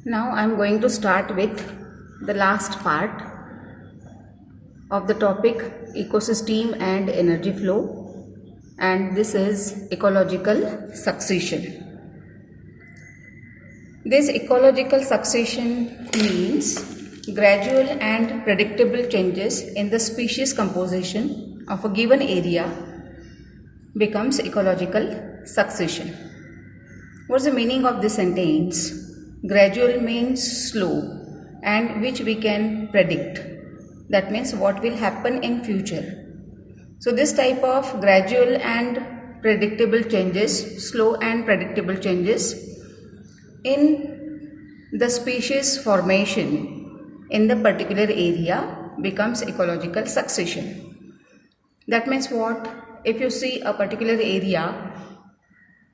Now I am going to start with the last part of the topic ecosystem and energy flow, and this is ecological succession. This ecological succession means gradual and predictable changes in the species composition of a given area becomes ecological succession. What's the meaning of this sentence? Gradual means slow and which we can predict. That means what will happen in future. So this type of gradual and predictable changes, slow and predictable changes in the species formation in the particular area becomes ecological succession. That means what? If you see a particular area,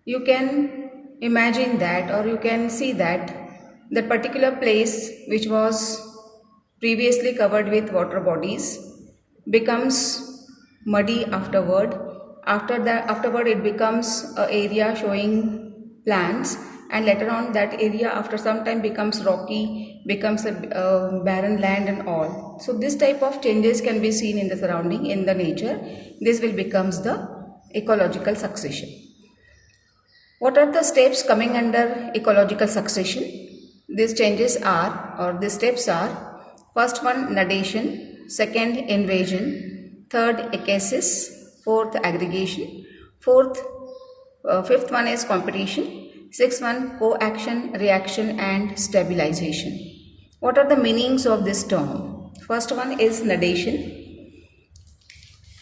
you can imagine that, or you can see that that particular place which was previously covered with water bodies becomes muddy afterward. Afterward it becomes an area showing plants, and later on that area after some time becomes rocky, becomes a barren land and all. So this type of changes can be seen in the surrounding, in the nature. This will becomes the ecological succession. What are the steps coming under ecological succession? These changes are, or these steps are: first one, nadation; second, invasion; third, echesis; fourth, aggregation; fifth one is competition; sixth one, co-action, reaction and stabilization. What are the meanings of this term? First one is nadation.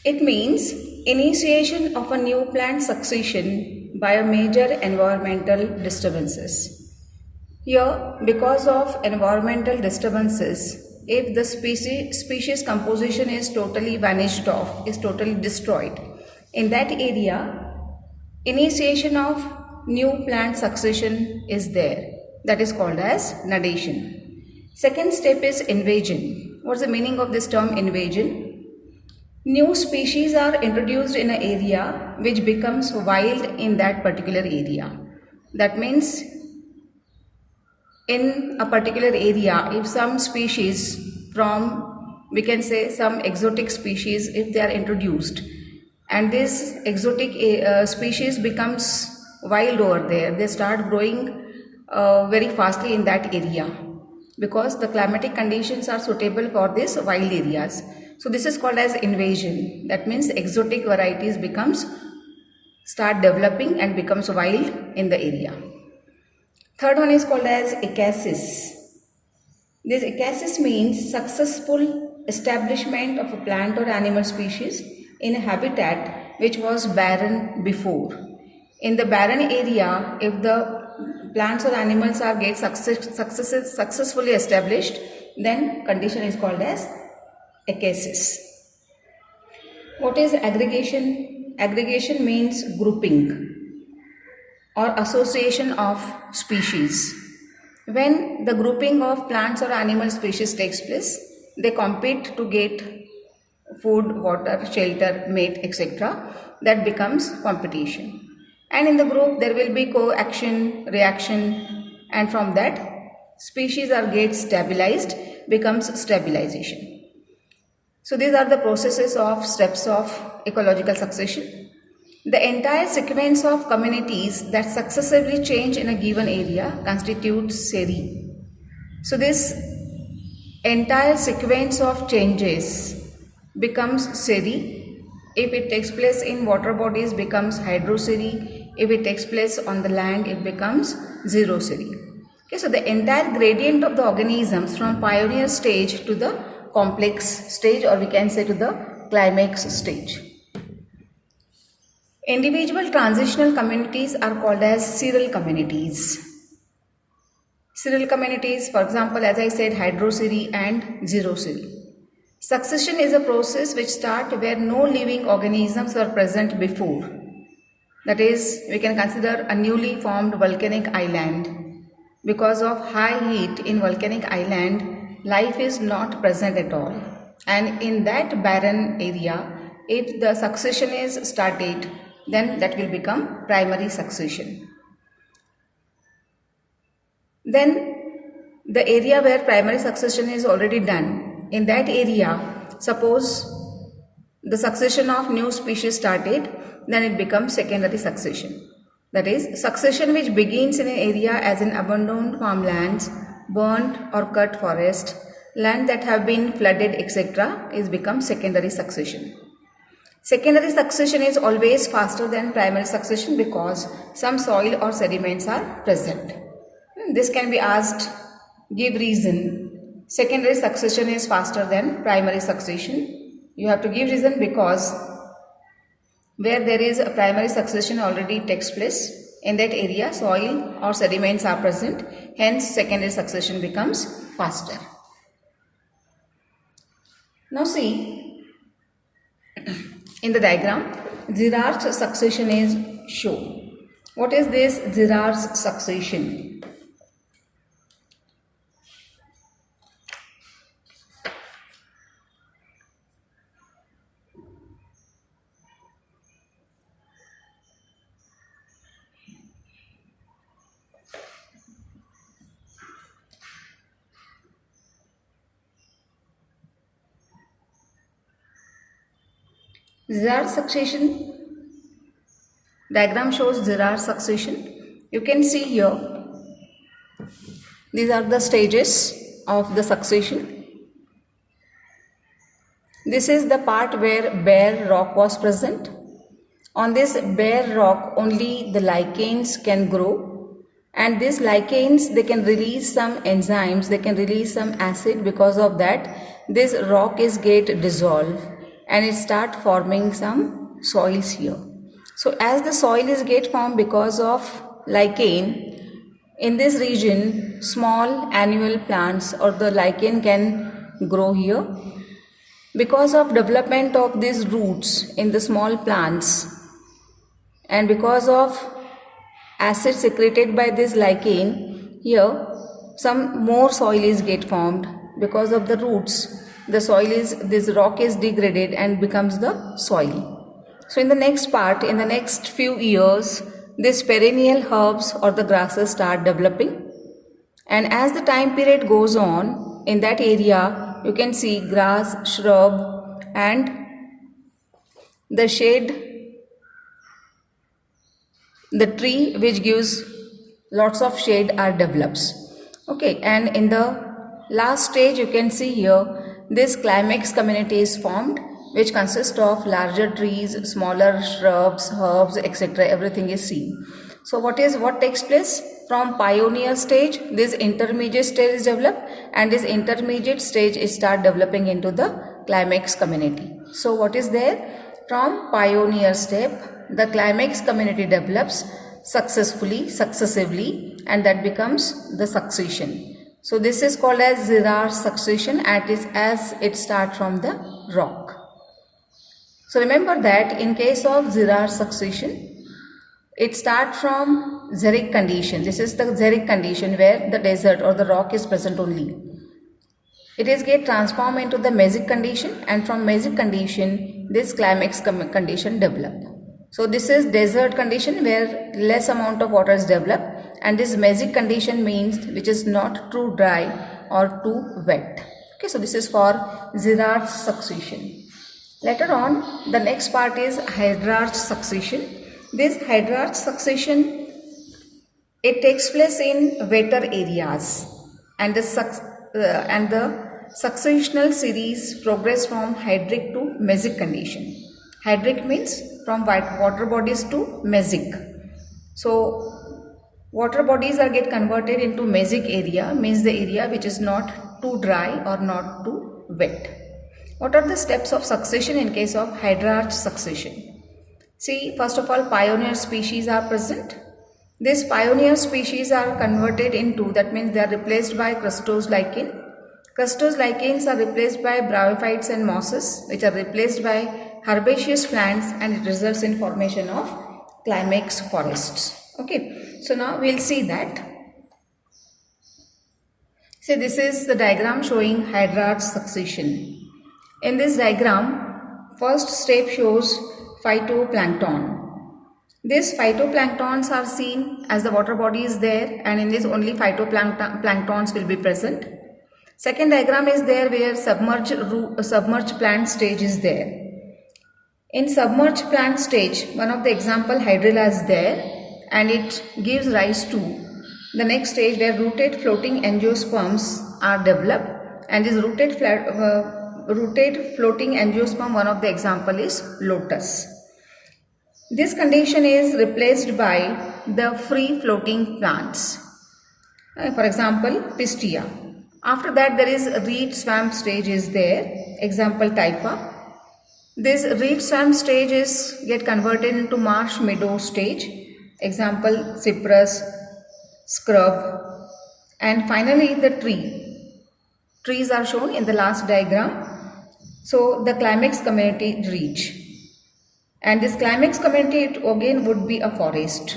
It means initiation of a new plant succession by a major environmental disturbances. Here, because of environmental disturbances, if the species composition is totally vanished off, is totally destroyed, in that area, initiation of new plant succession is there. That is called as nadation. Second step is invasion. What's the meaning of this term invasion? New species are introduced in an area which becomes wild in that particular area. That means in a particular area, if some species from, we can say some exotic species, if they are introduced, and this exotic species becomes wild over there, they start growing very fastly in that area because the climatic conditions are suitable for these wild areas. So this is called as invasion. That means exotic varieties start developing and becomes wild in the area. Third one is called as echesis. This echesis means successful establishment of a plant or animal species in a habitat which was barren before. In the barren area, if the plants or animals are successfully established, then condition is called as echesis. What is aggregation? Aggregation means grouping or association of species. When the grouping of plants or animal species takes place, they compete to get food, water, shelter, mate, etc. That becomes competition. And in the group there will be co-action, reaction, and from that species are get stabilized, becomes stabilization. So these are the processes of steps of ecological succession. The entire sequence of communities that successively change in a given area constitutes seri. So this entire sequence of changes becomes seri. If it takes place in water bodies, becomes hydroseri. If it takes place on the land, it becomes xeroseri. Okay, so the entire gradient of the organisms from pioneer stage to the complex stage, or we can say to the climax stage. Individual transitional communities are called as seral communities. Seral communities, for example, as I said, hydroseri and xeroseri. Succession is a process which starts where no living organisms were present before. That is, we can consider a newly formed volcanic island. Because of high heat in volcanic island, life is not present at all. And in that barren area, if the succession is started, then that will become primary succession. Then the area where primary succession is already done, in that area, suppose the succession of new species started, then it becomes secondary succession. That is, succession which begins in an area as in abandoned farmlands, burnt or cut forest, land that have been flooded, etc. is become secondary succession. Secondary succession is always faster than primary succession because some soil or sediments are present. This can be asked, give reason. Secondary succession is faster than primary succession. You have to give reason because where there is a primary succession already takes place, in that area soil or sediments are present, hence secondary succession becomes faster. Now see, in the diagram, Girard's succession is shown. What is this Girard's succession? Girard's succession diagram shows Girard's succession. You can see here, these are the stages of the succession. This is the part where bare rock was present. On this bare rock, only the lichens can grow, and these lichens, they can release some enzymes, they can release some acid. Because of that, this rock is get dissolved and it start forming some soils here. So as the soil is get formed because of lichen, in this region small annual plants or the lichen can grow here. Because of development of these roots in the small plants and because of acid secreted by this lichen, here some more soil is get formed. Because of the roots, the soil is, this rock is degraded and becomes the soil. So in the next part, in the next few years, these perennial herbs or the grasses start developing, and as the time period goes on, in that area you can see grass, shrub and the shade, the tree which gives lots of shade are develops. Okay, and in the last stage you can see here this climax community is formed, which consists of larger trees, smaller shrubs, herbs, etc. Everything is seen. So what takes place? From pioneer stage, this intermediate stage is developed, and this intermediate stage is start developing into the climax community. So what is there? From pioneer step, the climax community develops successively, and that becomes the succession. So this is called as Girard's succession, as it starts from the rock. So remember that in case of Girard's succession, it starts from xeric condition. This is the xeric condition where the desert or the rock is present only. It is get transformed into the mesic condition, and from mesic condition this climax condition develop. So this is desert condition where less amount of water is developed, and this mesic condition means which is not too dry or too wet. Okay, so this is for Girard's succession. Later on, the next part is Hydrarch's succession. This Hydrarch's succession, it takes place in wetter areas, and the successional series progress from hydric to mesic condition. Hydric means from water bodies to mesic. So water bodies are get converted into mesic area, means the area which is not too dry or not too wet. What are the steps of succession in case of Hydrarch succession? See, first of all, pioneer species are present. These pioneer species are converted into, that means they are replaced by crustose lichen. Crustose lichens are replaced by bryophytes and mosses, which are replaced by herbaceous plants, and it results in formation of climax forests. Okay, so now we will see that. See, this is the diagram showing Hydrarch succession. In this diagram, first step shows phytoplankton. These phytoplanktons are seen as the water body is there, and in this only phytoplanktons will be present. Second diagram is there where submerged plant stage is there. In submerged plant stage, one of the example hydrilla is there, and it gives rise to the next stage where rooted floating angiosperms are developed, and this rooted floating angiosperm, one of the example is lotus. This condition is replaced by the free floating plants, for example pistia. After that there is reed swamp stage is there, example typha. This reed swamp stage is get converted into marsh meadow stage, example cypress, scrub, and finally the trees are shown in the last diagram. So the climax community reach, and this climax community it again would be a forest,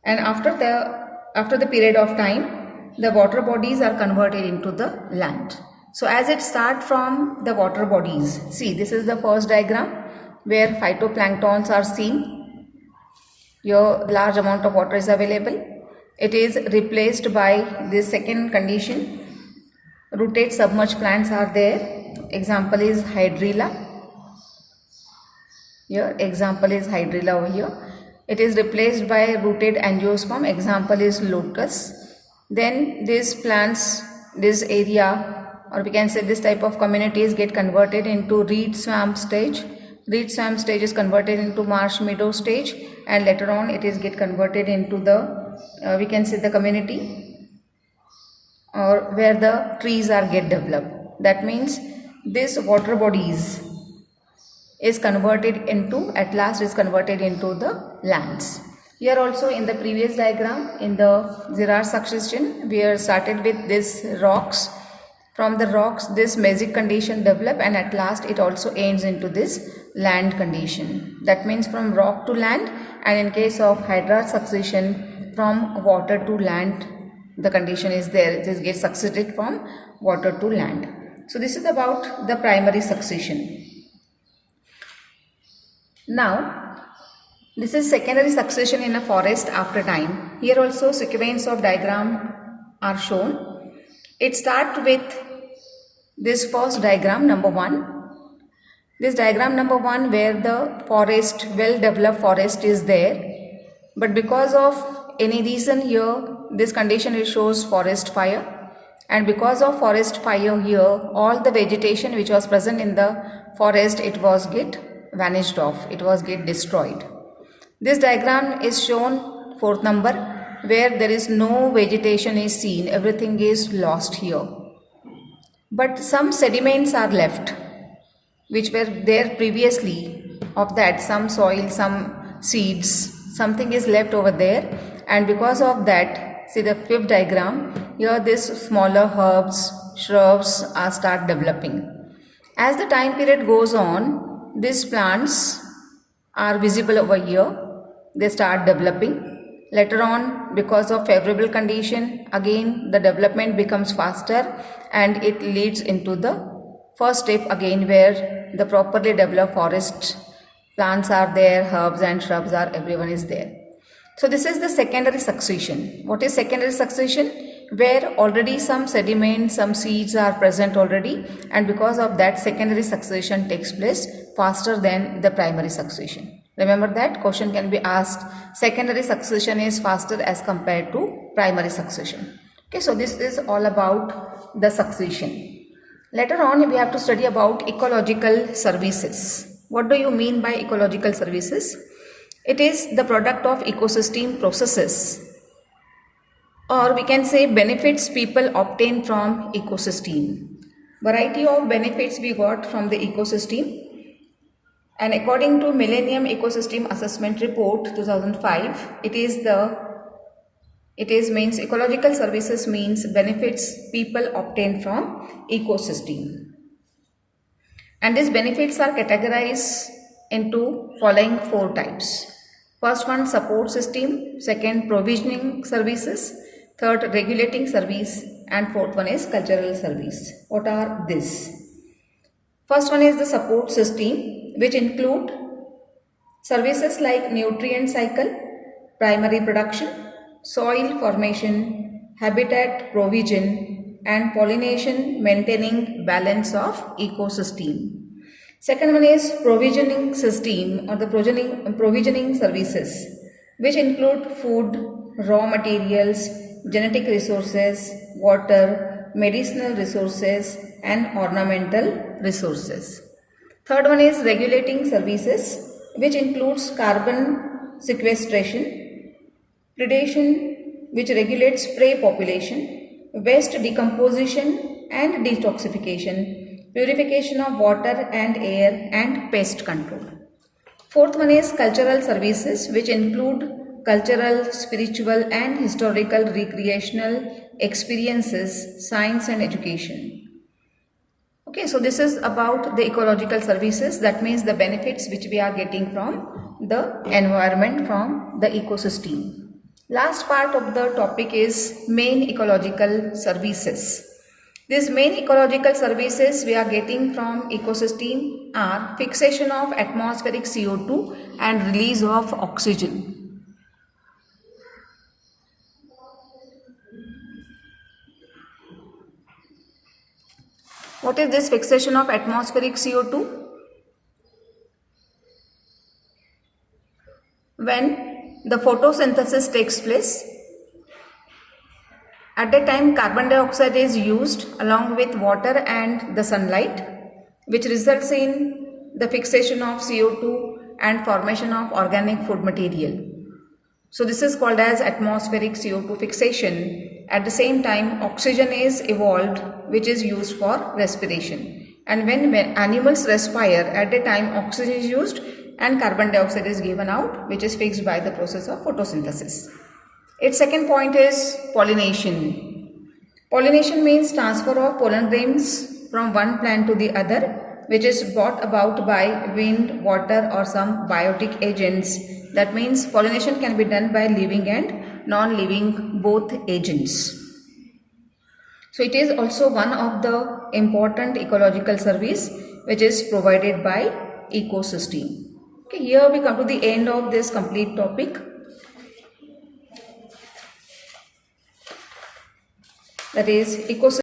and after the period of time the water bodies are converted into the land. So as it start from the water bodies, see this is the first diagram where phytoplanktons are seen. Here large amount of water is available. It is replaced by this second condition, rooted submerged plants are there, example is hydrilla. Here example is hydrilla over here. It is replaced by rooted angiosperm, example is lotus. Then these plants, this area, or we can say this type of communities get converted into reed swamp stage. Reed swamp stage is converted into marsh meadow stage, and later on it is get converted into the we can say the community or where the trees are get developed. That means this water bodies is converted into, at last is converted into the lands. Here also in the previous diagram, in the Girard succession, we are started with this rocks. From the rocks this mesic condition develop, and at last it also ends into this land condition. That means from rock to land, and in case of Girard succession from water to land the condition is there. It is get succeeded from water to land. So this is about the primary succession. Now this is secondary succession in a forest after time. Here also sequence of diagram are shown. It starts with this first diagram number 1. This diagram number 1 where the forest, well developed forest is there, but because of any reason here this condition it shows forest fire, and because of forest fire here all the vegetation which was present in the forest it was get vanished off, it was get destroyed. This diagram is shown 4th number where there is no vegetation is seen, everything is lost here, but some sediments are left which were there previously. Of that some soil, some seeds, something is left over there, and because of that, see the 5th diagram, here this smaller herbs, shrubs are start developing. As the time period goes on, these plants are visible over here, they start developing. Later on, because of favorable condition, again the development becomes faster, and it leads into the first step again where the properly developed forest plants are there, herbs and shrubs are, everyone is there. So this is the secondary succession. What is secondary succession? Where already some sediment, some seeds are present already, and because of that secondary succession takes place faster than the primary succession. Remember that question can be asked, secondary succession is faster as compared to primary succession. Okay, so this is all about the succession. Later on we have to study about ecological services. What do you mean by ecological services? It is the product of ecosystem processes, or we can say benefits people obtain from ecosystem. Variety of benefits we got from the ecosystem, and according to Millennium Ecosystem Assessment Report 2005, it means ecological services means benefits people obtain from ecosystem, and these benefits are categorized into following 4 types. First one, support system. Second, provisioning services. Third, regulating service. And fourth one is cultural service. What are these? First one is the support system, which include Services like nutrient cycle, primary production, soil formation, habitat provision, and pollination, maintaining balance of ecosystem. Second one is provisioning system or the provisioning services, which include food, raw materials, genetic resources, water, medicinal resources, and ornamental resources. Third one is regulating services, which includes carbon sequestration, predation, which regulates prey population, waste decomposition and detoxification, purification of water and air, and pest control. Fourth one is cultural services, which include cultural, spiritual, and historical recreational experiences, science, and education. Okay, so this is about the ecological services. That means the benefits which we are getting from the environment, from the ecosystem. Last part of the topic is main ecological services. These main ecological services we are getting from ecosystem are fixation of atmospheric CO2 and release of oxygen. What is this fixation of atmospheric CO2? When the photosynthesis takes place, at that time carbon dioxide is used along with water and the sunlight, which results in the fixation of CO2 and formation of organic food material. So this is called as atmospheric CO2 fixation. At the same time, oxygen is evolved, which is used for respiration. And when animals respire, at the time oxygen is used and carbon dioxide is given out, which is fixed by the process of photosynthesis. Its second point is pollination. Pollination means transfer of pollen grains from one plant to the other, which is brought about by wind, water, or some biotic agents. That means pollination can be done by living and non-living both agents. So it is also one of the important ecological service which is provided by ecosystem. Okay, here we come to the end of this complete topic. That is ecosystem.